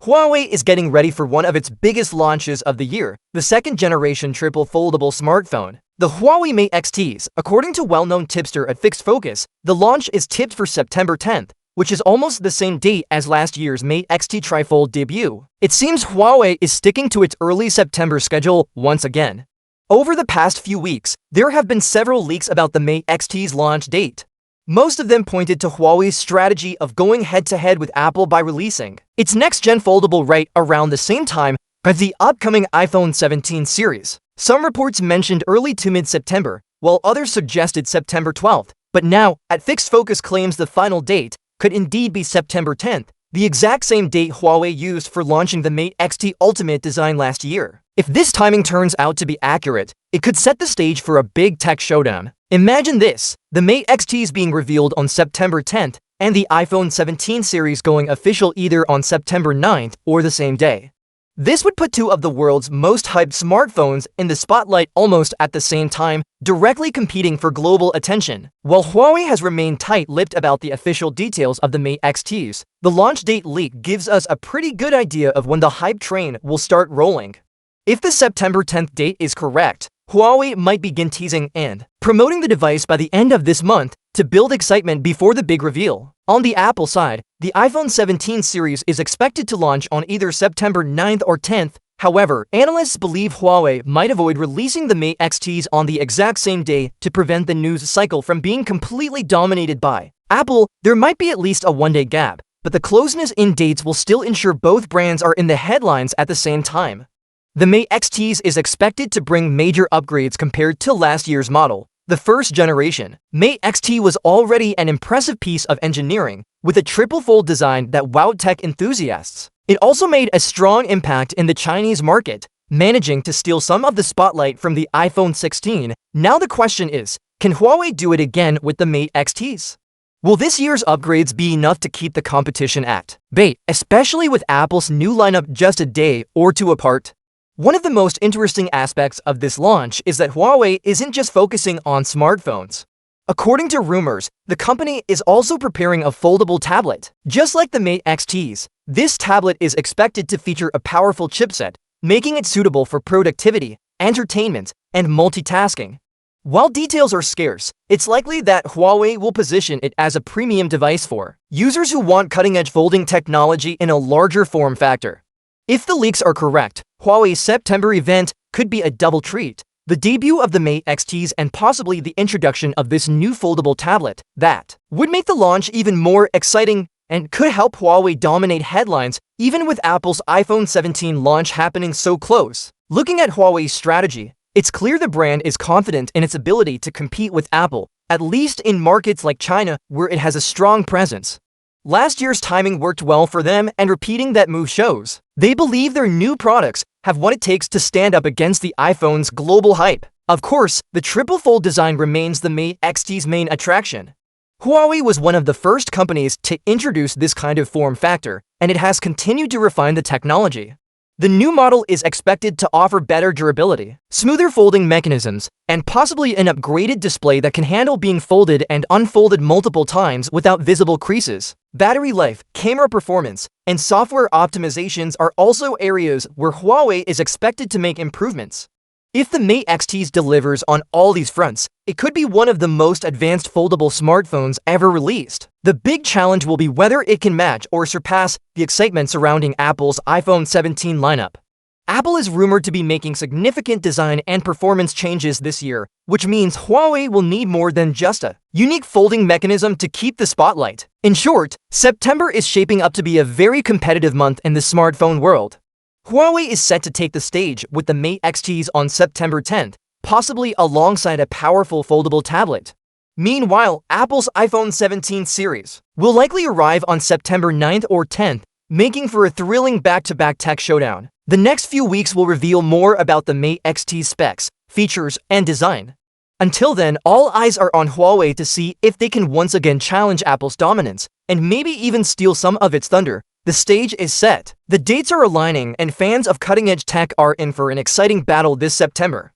Huawei is getting ready for one of its biggest launches of the year, the second-generation triple-foldable smartphone, the Huawei Mate XTs. According to well-known tipster at Fixed Focus, the launch is tipped for September 10th, which is almost the same date as last year's Mate XT Trifold debut. It seems Huawei is sticking to its early September schedule once again. Over the past few weeks, there have been several leaks about the Mate XT's launch date. Most of them pointed to Huawei's strategy of going head-to-head with Apple by releasing its next-gen foldable right around the same time as the upcoming iPhone 17 series. Some reports mentioned early to mid-September, while others suggested September 12th. But now, at Fixed Focus claims the final date could indeed be September 10th, the exact same date Huawei used for launching the Mate XT Ultimate design last year. If this timing turns out to be accurate, it could set the stage for a big tech showdown. Imagine this, the Mate XTs being revealed on September 10th and the iPhone 17 series going official either on September 9th or the same day. This would put two of the world's most hyped smartphones in the spotlight almost at the same time, directly competing for global attention. While Huawei has remained tight-lipped about the official details of the Mate XTs, the launch date leak gives us a pretty good idea of when the hype train will start rolling. If the September 10th date is correct, Huawei might begin teasing and promoting the device by the end of this month to build excitement before the big reveal. On the Apple side, the iPhone 17 series is expected to launch on either September 9th or 10th. However, analysts believe Huawei might avoid releasing the Mate XTs on the exact same day to prevent the news cycle from being completely dominated by Apple. There might be at least a one-day gap, but the closeness in dates will still ensure both brands are in the headlines at the same time. The Mate XTs is expected to bring major upgrades compared to last year's model. The first generation, Mate XT was already an impressive piece of engineering, with a triple-fold design that wowed tech enthusiasts. It also made a strong impact in the Chinese market, managing to steal some of the spotlight from the iPhone 16. Now the question is, can Huawei do it again with the Mate XTs? Will this year's upgrades be enough to keep the competition at bay, especially with Apple's new lineup just a day or two apart? One of the most interesting aspects of this launch is that Huawei isn't just focusing on smartphones. According to rumors, the company is also preparing a foldable tablet. Just like the Mate XTs, this tablet is expected to feature a powerful chipset, making it suitable for productivity, entertainment, and multitasking. While details are scarce, it's likely that Huawei will position it as a premium device for users who want cutting-edge folding technology in a larger form factor. If the leaks are correct, Huawei's September event could be a double treat: the debut of the Mate XTs and possibly the introduction of this new foldable tablet. That would make the launch even more exciting and could help Huawei dominate headlines even with Apple's iPhone 17 launch happening so close. Looking at Huawei's strategy, it's clear the brand is confident in its ability to compete with Apple, at least in markets like China where it has a strong presence. Last year's timing worked well for them, and repeating that move shows they believe their new products have what it takes to stand up against the iPhone's global hype. Of course, the triple-fold design remains the Mate XT's main attraction. Huawei was one of the first companies to introduce this kind of form factor, and it has continued to refine the technology. The new model is expected to offer better durability, smoother folding mechanisms, and possibly an upgraded display that can handle being folded and unfolded multiple times without visible creases. Battery life, camera performance, and software optimizations are also areas where Huawei is expected to make improvements. If the Mate XTs delivers on all these fronts, it could be one of the most advanced foldable smartphones ever released. The big challenge will be whether it can match or surpass the excitement surrounding Apple's iPhone 17 lineup. Apple is rumored to be making significant design and performance changes this year, which means Huawei will need more than just a unique folding mechanism to keep the spotlight. In short, September is shaping up to be a very competitive month in the smartphone world. Huawei is set to take the stage with the Mate XTs on September 10th, possibly alongside a powerful foldable tablet. Meanwhile, Apple's iPhone 17 series will likely arrive on September 9th or 10th, making for a thrilling back-to-back tech showdown. The next few weeks will reveal more about the Mate XT's specs, features, and design. Until then, all eyes are on Huawei to see if they can once again challenge Apple's dominance, and maybe even steal some of its thunder. The stage is set, the dates are aligning, and fans of cutting-edge tech are in for an exciting battle this September.